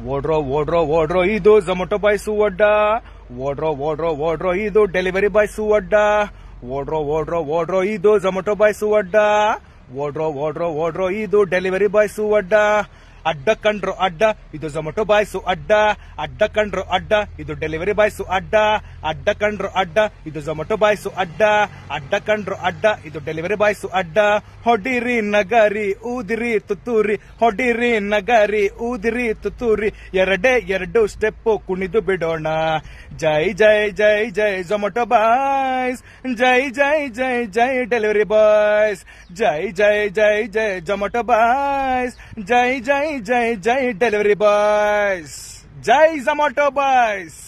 ಓಡ್ರೋ ಇದು Zomato boys ಅಡ್ಡ. ಓಡ್ರೋ ಇದು ಡೆಲಿವರಿ ಬಾಯ್ಸು ಅಡ್ಡ. ಓಡ್ರೋ ಇದು ಝೊಮ್ಯಾಟೊ ಬಾಯ್ಸು ಅಡ್ಡ. ಓಡ್ರೋ ಇದು ಡೆಲಿವರಿ ಬಾಯ್ಸು ಅಡ್ಡ. ಅಡ್ಡ ಕಂಡ್ರು ಅಡ್ಡ, ಇದು ಝೊಮ್ಯಾಟೊ ಬಾಯ್ಸು ಅಡ್ಡ. ಅಡ್ಡ ಕಂಡ್ರು ಅಡ್ಡ, ಇದು ಡೆಲಿವರಿ ಬಾಯ್ಸು ಅಡ್ಡ. ಅಡ್ಡ ಕಂಡ್ರು ಅಡ್ಡ, ಇದು ಝೊಮ್ಯಾಟೊ ಬಾಯ್ಸು ಅಡ್ಡ. ಅಡ್ಡ ಕಂಡ್ರು ಅಡ್ಡ, ಇದು ಡೆಲಿವರಿ ಬಾಯ್ಸು ಅಡ್ಡ. ಹೊಡಿರಿ ನಗರಿ ಊದಿರಿ ತುತ್ತೂರಿ, ಹೊಡಿರಿ ನಗರಿ ಊದಿರಿ ತುತ್ತೂರಿ, ಎರಡೇ ಎರಡು ಸ್ಟೆಪ್ ಕುಣಿದು ಬಿಡೋಣ. ಜೈ ಜೈ ಜೈ ಜೈ ಝೊಮ್ಯಾಟೊ ಬಾಯ್ಸ್, ಜೈ ಜೈ ಜೈ ಜೈ ಡೆಲಿವರಿ ಬಾಯ್ಸ್, ಜೈ ಜೈ ಜೈ ಜೈ ಝೊಮ್ಯಾಟೊ ಬಾಯ್ಸ್, ಜೈ ಜೈ ಜೈ ಜೈ ಡೆಲಿವರಿ ಬಾಯ್ಸ್, ಜೈ ಝೊಮ್ಯಾಟೊ ಬಾಯ್ಸ್.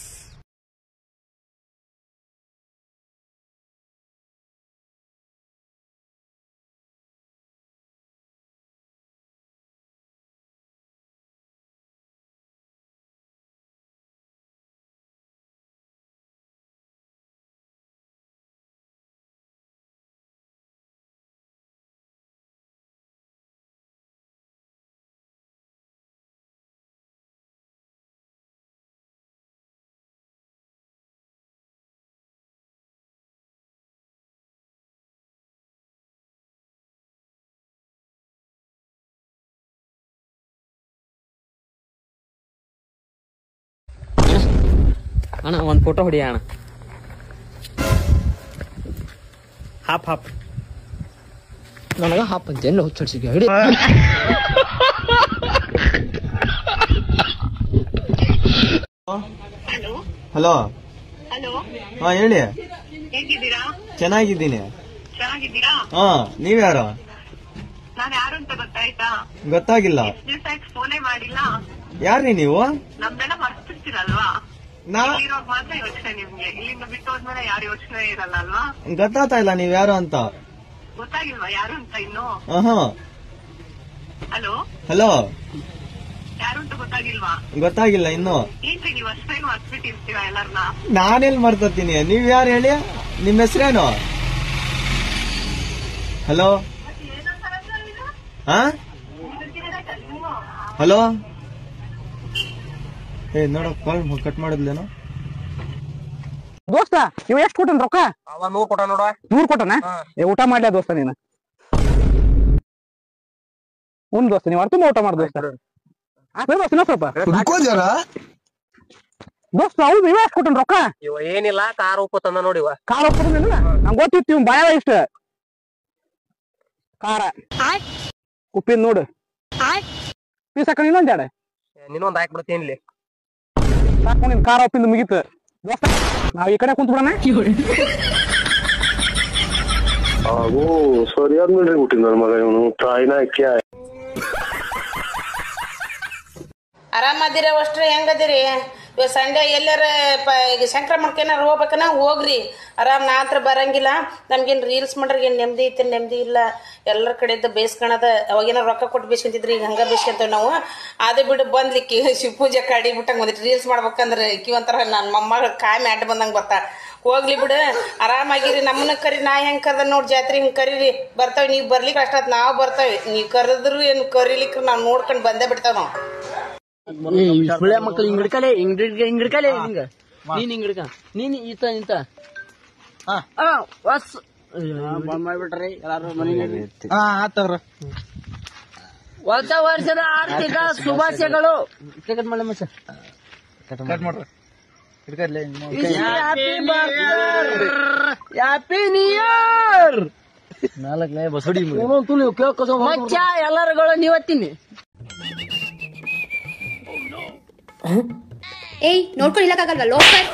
ಅಣ್ಣ ಒಂದ್ ಫೋಟೋ ಹೊಡಿಯ ಅಣ್ಣ. ಹಾಪ್ ಹಾಪ್ ನನಗ ಹಾಪ್ ಅಂತ ಎಲ್ಲ ಹುಚ್ಚಿಗೆ ಹಿಡಿ. ಹಲೋ. ಹಾ ಹೇಳಿ. ಹೇಗಿದ್ದೀರಾ? ಚೆನ್ನಾಗಿದ್ದೀನಿ. ಚೆನ್ನಾಗಿದ್ದೀರಾ? ಹಾ ನೀವ್ಯಾರು? ನಾನು ಯಾರು ಅಂತ ಗೊತ್ತಾಯ್ತಾ? ಗೊತ್ತಾಗಿಲ್ಲ. ದಿವಸ ಫೋನೇ ಮಾಡಿಲ್ಲ. ಯಾರ್ರೀ ನೀವು? ನಮ್ದೆಲ್ಲ ಮರ್ತಿರ್ತೀರಲ್ವಾ? ಇಲ್ಲಿರೋಗ್ ಮಾತ್ರ ಯೋಚನೆ ನಿಮ್ಗೆ, ಇಲ್ಲಿಂದ ಬಿಟ್ಟು ಹೋದ್ಮೇಲೆ ಯಾರು ಯೋಚನೆ ಇರಲ್ಲ ಅಲ್ವಾ? ಗೊತ್ತಾಗ್ತಾ ಇಲ್ಲ ನೀವ್ ಯಾರು ಅಂತ. ಗೊತ್ತಾಗಿಲ್ವಾ ಯಾರು ಅಂತ ಇನ್ನು? Hello hello. ಯಾರು ಅಂತ ಗೊತ್ತಾಗಿಲ್ವಾ? ಗೊತ್ತಾಗಿಲ್ಲ ಇನ್ನು. ಏನ್ರಿ ನೀವು ಅಷ್ಟೇನು ಮರ್ತ್ಬಿಟ್ಟಿರ್ತೀರಾ ಎಲ್ಲರನ್ನ? ನಾನೆಲ್ ಮರ್ತತೀನಿ, ನೀವ್ ಯಾರು ಹೇಳಿ? ನಿಮ್ ಹೆಸ್ರೇನು? ಹಲೋ. ಹಲೋ. ಏ ನೋಡ ಕಾಲ್ ಕಟ್ ಮಾಡಿದ್ಲೇನೋ. ದೋಸ್ತ ಇವ ಎಷ್ಟ್ ಕೊಟ್ಟನ್ ರೊಕ್ಕ? 100 ಕೊಟ್ಟ ನೋಡ. 100 ಕೊಟ್ಟನ? ಊಟ ಮಾಡ್ಲಾ ದೋಸ್ತ ನೀನ? ದೋಸ್ತ ನೀವ್ ಅರ್ಥ ಊಟ ಮಾಡ ದೋಸ್ತ. ದೋಸ್ತ ಸ್ವಲ್ಪ ದೋಸ್ತ ಹೌದು ಇವ ಎಷ್ಟ್ ಕೊಟ್ಟನ್ ರೊಕ್ಕ? ಇವ ಏನಿಲ್ಲ, ಕಾರ್ ಒಪ್ಪತ್ತಂದ ನೋಡಿವ. ಕಾರ್ ಒಪ್ಪದಿಲ್ಲ ನಂಗೆ ಗೊತ್ತಿತ್ತು ಇವ್ ಬಾಯ ಇಷ್ಟ ಕಾರ ಉಪ್ಪಿನ ನೋಡು ಪೀಸ್ ಹಾಕ ಇನ್ನೊಂದ್ ನಿನ್ನೊಂದ್ ಹಾಕ್ ಬಿಡ್ತೀನಿ. ಸಾಕು ನಿನ್ ಕಾರ ಒಪ್ಪಿಂದ ಮುಗೀತು ದೋಸ್ತ. ನಾವ್ ಈ ಕಡೆ ಕುಂತ್ ಬಿಡೋಣ. ಆಗೋ ಸರಿಯಾದ ನೋಡ್ರಿ ಹುಟ್ಟಿನ ನನ್ನ ಮಗ ಇವನು ಟ್ರಾಯ್ನ ಅಕ್ಕಿ. ಆರಾಮದಿರ ಅಷ್ಟ್ರ ಹೆಂಗದಿರಿ? ಇವಾಗ ಸಂಡೆ ಎಲ್ಲಾರ ಈಗ ಸಂಕ್ರಮಣಕ್ಕೆ ಏನಾರು ಹೋಗ್ಬೇಕನ ಹೋಗ್ರಿ ಆರಾಮ್. ನಾ ಹತ್ರ ಬರಂಗಿಲ್ಲ. ನಮ್ಗೇನು ರೀಲ್ಸ್ ಮಾಡ್ರಿ ಏನು ನೆಮ್ಮದಿ ಐತೆ ನೆಮ್ಮದಿ ಇಲ್ಲ. ಎಲ್ಲರ ಕಡೆಯಿಂದ ಬೇಯಿಸ್ಕೊಳದ. ಅವಾಗೇನಾರು ರೊಕ್ಕ ಕೊಟ್ಟು ಬೇಯಿಸ್ಕೊಂತಿದ್ರಿ, ಈಗ ಹಂಗ ಬೇಯಿಸ್ಕೊಂತೇವೆ ನಾವು. ಅದೇ ಬಿಡು ಬಂದ್ಲಿಕ್ಕಿ ಶಿವ ಪೂಜೆ ಕಡಿ ಬಿಟ್ಟಂಗೆ ಬಂದಿಟ್ಟು ರೀಲ್ಸ್ ಮಾಡ್ಬೇಕಂದ್ರೆ ಇಕ್ಕಿ ಒಂಥರ ನನ್ನ ಮೊಮ್ಮಗ ಕಾಯಿ ಅಡ್ಡ ಬಂದಂಗೆ ಬರ್ತಾ. ಹೋಗ್ಲಿ ಬಿಡು, ಆರಾಮಾಗಿರಿ. ನಮ್ಮನ್ನ ಕರಿ, ನಾ ಹೆಂಗೆ ಕರ್ದ ನೋಡಿ ಜಾತ್ರೆ ಹಿಂಗೆ ಕರೀರಿ ಬರ್ತಾವೆ. ನೀವು ಬರ್ಲಿಕ್ಕೆ ಅಷ್ಟಾತ್ ನಾವು ಬರ್ತಾವೆ. ನೀವು ಕರೆದ್ರು ಏನು ಕರೀಲಿಕ್ಕೆ ನಾವು ನೋಡ್ಕೊಂಡು ಬಂದೇ ಬಿಡ್ತಾವ ನಾವು. ಮಕ್ಕಳು ಹಿಂಗ್ ಹಿಡ್ಕಲೆ ಹಿಂಗ ನೀನ್ ಹಿಂಗ್ ಹಿಡ್ಕ ನೀನ್ ಈತ ನಿಂತ ಮಾಡ್ಬಿಟ್ರಿ ಎಲ್ಲಾರು ಮನೆ. ಹೊಸ ವರ್ಷದ ಆರ್ಥಿಕ ಶುಭಾಶಯಗಳು. ಕಟ್ ಮಾಡಿ ಮಚ್ಚ, ಕಟ್ ಮಾಡ್ರಿ. Happy new year. ನಾಲ್ಕನೇ ಬಸಡಿ ಮಚ್ಚ ಎಲ್ಲಾರುಗಳು ನೀವತ್ತೀನಿ. ಏಯ್ ನೋಡ್ಕೊಂಡು ಇಲ್ಲಕ್ಕಾಗಲ್ವಾ ಲೋಕರ್?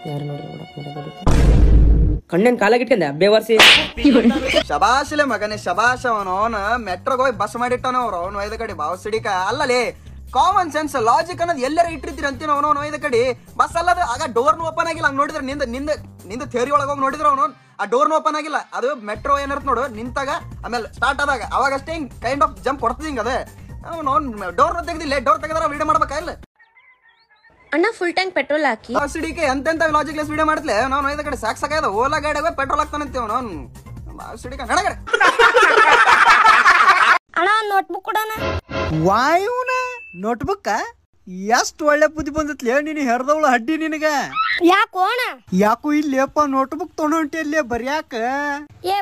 ಯಾರು ನೋಡ್ರಿ ಕಣ್ಣೇನ್ ಕಾಲಾಗಿಟ್ಕಂದೆ ಬೇವರ್ಸಿ. ಶಬಾಷಲೆ ಮಗನೇ ಶಬಾಷ್. ಅವನು ಮೆಟ್ರೋಗ್ ಹೋಗಿ ಬಸ್ ಮಾಡಿಟ್ಟಾನ ಅವ್ರು. ಅವನು ಐದ ಕಡೆ ಬಾವ್ ಸಿಡಿಕ ಅಲ್ಲಲೇ. ಕಾಮನ್ ಸೆನ್ಸ್ ಲಾಜಿಕ್ ಅನ್ನೋದು ಎಲ್ಲರ ಇಟ್ಟಿರ್ತೀರಿ ಅಂತೀನ. ಅವನು ಐದ ಕಡೆ ಬಸ್ ಅಲ್ಲದ. ಆಗ ಡೋರ್ನು ಓಪನ್ ಆಗಿಲ್ಲ. ಹಂಗ್ ನೋಡಿದ್ರೆ ನಿಂದ ಥಿಯರಿ ಒಳಗೆ ಹೋಗಿ ನೋಡಿದ್ರ ಅವನು ಆ ಡೋರ್ನು ಓಪನ್ ಆಗಿಲ್ಲ. ಅದು ಮೆಟ್ರೋ ಏನಿರ್ತ ನೋಡು ನಿಂತಾಗ ಆಮೇಲೆ ಸ್ಟಾರ್ಟ್ ಆದಾಗ ಅವಾಗಷ್ಟೇ ಹಿಂಗ್ ಕೈಂಡ್ ಆಫ್ ಜಂಪ್ ಕೊಡ್ತದ. ಹಿಂಗ ಅದೇ ಡೋರ್ನ ತೆಗ್ದಿಲ್ಲ. ಡೋರ್ ತೆಗೆದ್ರ ವಿಡಿಯೋ ಮಾಡ್ಬೇಕಾ ಇಲ್ಲ? ಅಣ್ಣ ಫುಲ್ ಟ್ಯಾಂಕ್ ಪೆಟ್ರೋಲ್ ಹಾಕಿ. ಸಿಡಿಕೆ ಎಂತೆಂತ ಲಾಜಿಕ್ಲೆಸ್ ವಿಡಿಯೋ ಮಾಡ್ತಲೆ ನಾವು ಐದ ಕಡೆ ಸಾಕ್ ಸಾಕಾಯ್ದ. ಓಲಾ ಗಾಡಿಗೆ ಪೆಟ್ರೋಲ್ ಹಾಕ್ತಾನಂತೀವ್ ನಾವು ಸಿಡಿಕ ನಡಗಡೆ. ವಾಯುನ ನೋಟ್ಬುಕ್ ಎಷ್ಟು ಒಳ್ಳೆ ಬುದ್ಧಿ ಬಂದತ್ಲೇ ನೀನು ಹೆರ್ದವಳು ಹಡ್ಡಿ ನಿನಗ. ಯಾಕೋಣ ಯಾಕೋ ಇಲ್ಲಪ್ಪ ನೋಟ್ಬುಕ್ ತೊಗೊಂಡು ಹೊಂಟಿಯಲ್ಲೇ ಬರ್ಯಾಕ.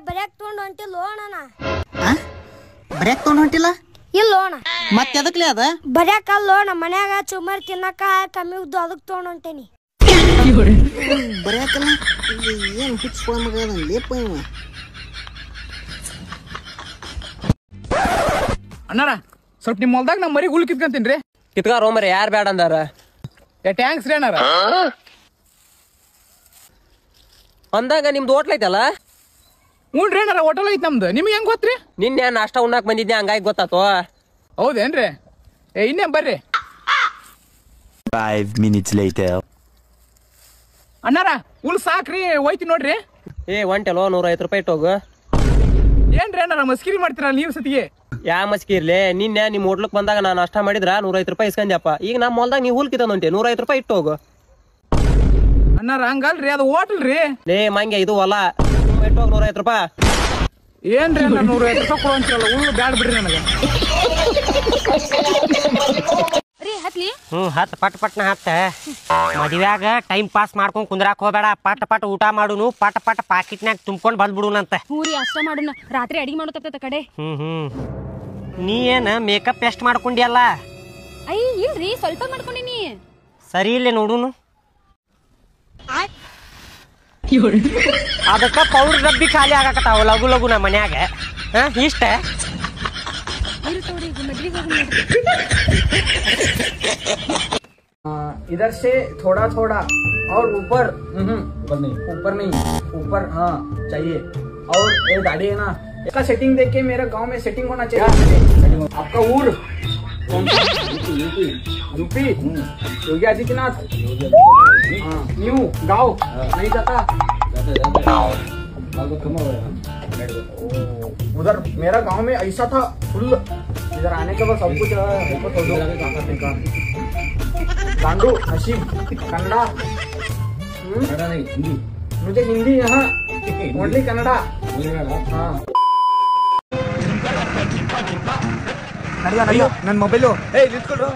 ಬರ್ಯಾಕ್ ತಗೊಂಡು ಹೊಂಟಿಲ್ಲೋಣ. ಬರ್ಯಾಕ್ ತೊಗೊಂಡು ಹೊಂಟಿಲ್ಲ ಇಲ್ಲೋಣ. ಮತ್ತೆ ಎದಕ್ಲೇ ಅದ? ಬರ್ಯಾಕಲ್ಲೋಣ, ಮನ್ಯಾಗ ಚುಮ್ಮರ್ ತಿನ್ನಕ ಕಮ್ಮಿ ಉದ್ದು ಅದಕ್ಕೆ ತಗೊಂಡು ಹೊಂಟೇನಿ. ಬರ್ಯಾಕಲ್ಲ ಏನ್ ಹುಚ್ಚ ಮಗ ಲೇಪ ಇವ. ಅಣ್ಣಾರ ಸ್ವಲ್ಪ ನಿಮ್ಮ ಹೊಲ್ದಾಗ ನಮ್ಮ ಮರಿ ಹುಲ್ ಕಿತ್ಕೊಂತೀನಿ. ಕಿತ್ಕಾರೋ ಮರಿ, ಯಾರು ಬೇಡ ಅಂದಾರ? ಟ್ಯಾಂಕ್ಸ್ ರೀ ಅಣ್ಣಾರ. ಅಂದಾಗ ನಿಮ್ದು ಹೋಟ್ಲ್ ಐತಲ್ಲ? ಹ್ಞೂ ರೀ ಅಣ್ಣಾರ, ಹೋಟೆಲ್ ಐತಿ ನಮ್ದು. ನಿಮ್ಗೆ ಹೆಂಗ್ ಗೊತ್ತ್ರಿ? ನಿನ್ನೆ ನಾಷ್ಟ ಉಣ್ಣಾಕ್ ಬಂದಿದ್ದೆ, ಹಂಗಾಗಿ ಗೊತ್ತಾತು. ಹೌದೇನ್ರಿ? ಇನ್ನೇ ಬರ್ರಿ. 5 minutes later. ಅಣ್ಣಾರ ಹುಲ್ ಸಾಕ್ರಿ, ಹೋಯ್ತಿ ನೋಡ್ರಿ. ಒಂಟೆಲೋ 150 ರೂಪಾಯಿ ಇಟ್ಟೋಗು. ಏನ್ರಿ ಅಣ್ಣಾರ ಮಸ್ಕಿರಿ ಮಾಡ್ತೀರಾ ನೀವು ಸತಿಗೆ? ಯಾ ಮಸ್ಕಿ ಇರ್ಲಿ, ನಿನ್ನೆ ನಿಮ್ ಹೋಟ್ಲಕ್ ಬಂದಾಗ ನಾನು ನಾಷ್ಟ ಮಾಡಿದ್ರ 150 ರೂಪಾಯಿ ಇಸ್ಕೊಂಡ್ಯಪ್ಪ. ಈಗ ನಮ್ಮ ಹೊಲ್ದಾಗ ನೀವು ಹುಲ್ ಕಿತ್ತಂತೆ 150 ರೂಪಾಯಿ ಇಟ್ಟೋಗು. ಅಣ್ಣಾರ ಹಂಗಲ್ರಿ, ಅದು ಹೋಟೆಲ್ ರೀ. ಮಂಗೆ ಇದು ಹೊಲ, ಇಟ್ಟೋಗ 150 ರೂಪಾಯಿ. ಏನ್ರಿ ಅಣ್ಣ 150 ರೂಪಾಯಿ ಕೊಡುವಂತಿರಲ್ಲ, ಹುಲ್ಲು ಬ್ಯಾಡ ಬಿಡ್ರಿ ನನಗೆ. ಹತ್ ಪಟ್ನ ಹತ್ತ. ಮದ್ವ್ಯಾಗ ಟೈಮ್ ಪಾಸ್ ಮಾಡ್ಕೊಂಡ್ ಕುಂದ್ರಾಕ್ ಹೋಗ್ಬೇಡ. ಪಟ್ ಊಟ ಮಾಡುನು, ಪಟ್ ಪಾಕಿಟ್ನಾಗ ತುಂಬ್ಕೊಂಡ್ ಬಂದ್ಬಿಡುನಂತ. ಊರಿ ಅಷ್ಟ ಮಾಡುನ, ರಾತ್ರಿ ಅಡಿಗೆ ಮಾಡೋ ಕಡೆ. ನೀ ಏನ ಮೇಕಪ್ ಎಷ್ಟ್ ಮಾಡ್ಕೊಂಡಿಯಲ್ಲ? ಇಲ್ರಿ, ಸ್ವಲ್ಪ ಮಾಡ್ಕೊಂಡಿನಿ. ಸರಿ ಇಲ್ಲೇ ನೋಡುನು. ಅದಕ್ಕ ಪೌಡರ್ ಡಬ್ಬಿ ಖಾಲಿ ಆಗಾಕತ್ತಾವ ಲಗು ಲಗು ನಮ್ಮ ಮನ್ಯಾಗ. ಇಷ್ಟ इधर से थोड़ा थोड़ा और ऊपर ऊपर नहीं ऊपर हाँ चाहिए। और ये गाड़ी है ना, इसका सेटिंग देख के मेरा गांव में सेटिंग होना चाहिए। आपका ऊर यूपी योगी आदित्यनाथ। हाँ न्यू गाँव नहीं जाता। उधर मेरा गांव में ऐसा था फुल, इधर आने के बाद सब कुछ गांडू नसीब कन्नड़ा। हिंदी मुझे हिंदी यहाँ ओनली कन्नड़ा। हाँ ನನ್ನ ಮೊಬೈಲು ನಿಂತ್ಕೊಳ್ರೋ.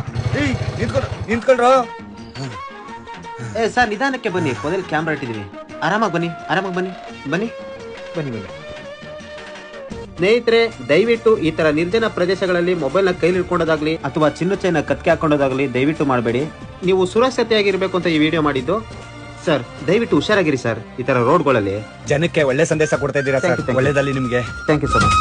ಸರ್ ನಿಧಾನಕ್ಕೆ ಬನ್ನಿ, ಮೊದಲು ಕ್ಯಾಮ್ರಾ ಇಟ್ಟಿದೀವಿ. ಆರಾಮಾಗಿ ಬನ್ನಿ, ಬನ್ನಿ ಬನ್ನಿ ಬನ್ನಿ. ಸ್ನೇಹಿತರೆ, ದಯವಿಟ್ಟು ಈ ತರ ನಿರ್ಜನ ಪ್ರದೇಶಗಳಲ್ಲಿ ಮೊಬೈಲ್ ನ ಕೈಲಿ ಇಟ್ಕೊಂಡೋದಾಗ್ಲಿ ಅಥವಾ ಚಿನ್ನ ಚೈನ ಕತ್ಕೆ ಹಾಕೊಂಡೋದಾಗ್ಲಿ ದಯವಿಟ್ಟು ಮಾಡಬೇಡಿ. ನೀವು ಸುರಕ್ಷತೆಯಾಗಿರ್ಬೇಕು ಅಂತ ಈ ವಿಡಿಯೋ ಮಾಡಿದ್ದು. ಸರ್ ದಯವಿಟ್ಟು ಹುಷಾರಾಗಿರಿ ಸರ್. ಈ ತರ ರೋಡ್ಗಳಲ್ಲಿ ಜನಕ್ಕೆ ಒಳ್ಳೆ ಸಂದೇಶ ಕೊಡ್ತಾ ಇದ್ದೀರಾ ಸರ್. ಒಳ್ಳೇದಲ್ಲಿ ನಿಮ್ಗೆ. Thank you so much.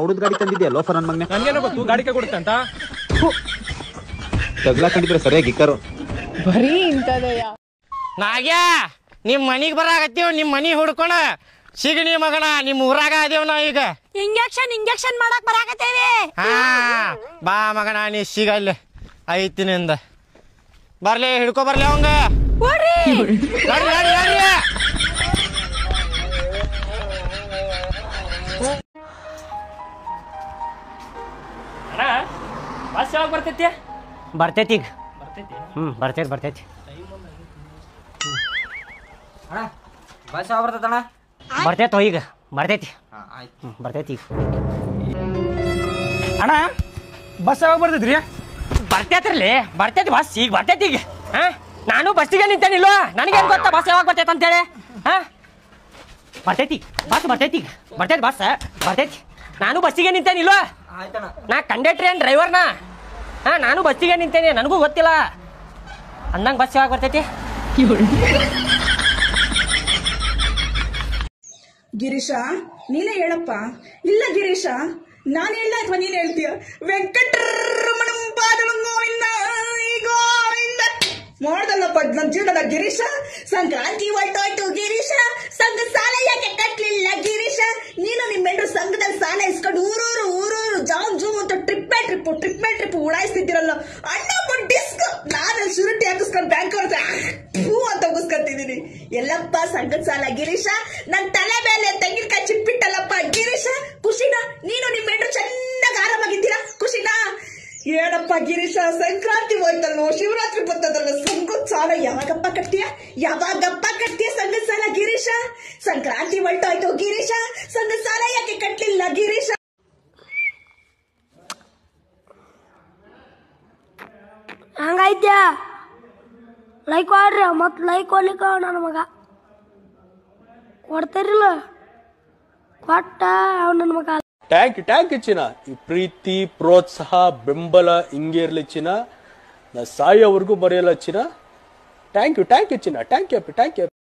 ಹುಡುಗ ಗಾಡಿ ತಂದಿದ್ಯಾ ಲೋಫರ್ ನನ್ ಮಗನೆ? ನನ್ಗೇನೋ ಗೊತ್ತು ಗಾಡಿಗೆ ಕೊಡುತ್ತೆ ಅಂತ. ತಗ್ಲಾಕೊಂಡಿದ್ರೆ ಸರಿಯಾಗಿ ಇಕ್ಕರು. ಬರೀ ಇಂತದಯ್ಯ. ನಾಗ್ಯಾ ನಿಮ್ ಮನಿಗ್ ಬರಾಕತ್ತೀವ್, ನಿಮ್ ಮನಿ ಹುಡ್ಕೊಣ ಸಿಗಣಿ ಮಗಣ. ನಿಮ್ ಊರಾಗ ಅದೇವ್ ನಾವ್ ಈಗ. ಇಂಜೆಕ್ಷನ್ ಮಾಡಕ್ ಬರಾಕತ್ತೇವಿ. ಹಾ ಬಾ ಮಗಣ, ನೀ ಸಿಗಲ್ಲ ಐತಿನಿಂದ. ಬರ್ಲಿ ಹಿಡ್ಕೊ ಬರ್ಲಿ ಅವಂಗ. ಬಸ್ ಯಾವಾಗ ಬರ್ತೈತಿ? ಬರ್ತೈತಿ ಬರ್ತೈತಿ. ಬಸ್ ಯಾವ ಬರ್ತೈತಣ್ಣ? ಬರ್ತೈತೋ ಈಗ ಬರ್ತೈತಿ. ಬರ್ತೈತಿ ಈಗ. ಅಣ್ಣ ಬಸ್ ಯಾವಾಗ ಬರ್ತೈತ್ರಿ? ಬರ್ತೈತ್ರಿ, ಬರ್ತೈತಿ ಬಸ್ ಈಗ ಬರ್ತೈತಿ ಈಗ. ನಾನು ಬಸ್ಸಿಗೆ ನಿಂತೇನಿಲ್ವ, ನನಗೇನು ಗೊತ್ತಾ ಬಸ್ ಯಾವಾಗ ಬರ್ತೈತೆ ಅಂತೇಳಿ. ಬರ್ತೈತಿ ಬಸ್ ಬರ್ತೈತಿ ಬಸ್ ಬರ್ತೈತಿ. ನಾನು ಬಸ್ಸಿಗೆ ನಿಂತೇನಿಲ್ವ, ನಾ ಕಂಡಕ್ಟ್ರಿ ಏನ್ ಡ್ರೈವರ್ನ. ನಾನು ಬಸ್ಸಿಗೆ ನಿಂತೇನೆ, ನನಗೂ ಗೊತ್ತಿಲ್ಲ ಅಂದಂಗೆ ಬಸ್ ಯಾವಾಗ ಬರ್ತೈತಿ. ಗಿರೀಶ ನೀನೇ ಹೇಳಪ್ಪ. ಇಲ್ಲ ಗಿರೀಶ ನಾನು ಹೇಳ ಅಥವಾ ನೀನ್ ಹೇಳ್ತೀಯ? ವೆಂಕಟರಮಣ ಪಾದಳು ಗೋವಿಂದ ಗೋವಿಂದ ಮಾಡ್ದಲ್ಲಪ್ಪ ನನ್ನ ಜೀವನದ ಗಿರೀಶ. ಸಂಕ್ರಾಂತಿ ಹೊರಟೋಯ್ತು ಗಿರೀಶ, ಸಂಘ ಸಾಲ ಯಾಕೆ ಕಟ್ಲಿಲ್ಲ ಗಿರೀಶ? ನೀನು ನಿಮ್ಮೆಂಡ್ರು ಸಂಘದಲ್ಲಿ ಸಾಲ ಇಸ್ಕೊಂಡು ಊರೂರು ಜಾಮ್ ಅಂತ ಟ್ರಿಪ್ ಉಡಾಯಿಸ್ತಿದ್ದೀರಲ್ಲ ಅಣ್ಣ. ಡಿಸ್ಕ್ ನಾನು ಶೂರಿಟಿ ಹಾಕಿಸ್ಕೊಂಡು ಬ್ಯಾಂಕ್ ಅಂತ ಉಗಿಸ್ಕೊತಿದ್ದೀನಿ. ಎಲ್ಲಪ್ಪ ಸಂಘದ ಸಾಲ ಗಿರೀಶ, ನನ್ ತಲೆ ಮೇಲೆ ತೆಂಗಿನಕಾಯಿ ಚಿಟ್ಬಿಟ್ಟಲ್ಲಪ್ಪ ಗಿರೀಶ. ಖುಷಿನಾ? ನೀನು ನಿಮ್ಮೆಂಡ್ರು ಚೆನ್ನಾಗಿ ಆರಾಮಾಗಿದ್ದೀರಾ? ಖುಷಿನಾ? ಏನಪ್ಪ ಗಿರೀಶ, ಸಂಕ್ರಾಂತಿ ಹೋಯ್ತಲ್ಲೋ, ಶಿವರಾತ್ರಿ ಬಂತದಲ್ಲ, ಸಂಘದ ಸಾಲ ಯಾವಾಗಪ್ಪ ಕಟ್ತೀಯ ಸಂಘದ ಸಾಲ ಗಿರೀಶ? ಸಂಕ್ರಾಂತಿ ಹೊರಟೋಯ್ತು ಗಿರೀಶ, ಸಂಘದ ಸಾಲ ಯಾಕೆ ಕಟ್ಲಿಲ್ಲ ಗಿರೀಶ? ಹಂಗೈತ್ಯಾ ಲೈಕ್ ಮಾಡ್ರಿ, ಮತ್ ಲೈಕ್ ಕೊಡ್ಲಿಕ್ಕ ನನ್ನ ಮಗ ಕೊಡ್ತಾರಿಲ್ಲ, ಕೊಟ್ಟ ನನ್ನ ಮಗ. ಟ್ಯಾಂಕ್ ಯು ಚಿನ್ನ. ಈ ಪ್ರೀತಿ, ಪ್ರೋತ್ಸಾಹ, ಬೆಂಬಲ ಹಿಂಗೆ ಇರ್ಲಿ ಚಿನ್ನ. ನಾ ಸಾಯೋವರೆಗೂ ಬರೆಯಲ್ಲ ಚಿನ್ನ. ಥ್ಯಾಂಕ್ ಯು ಚಿನ್ನ. Thank you.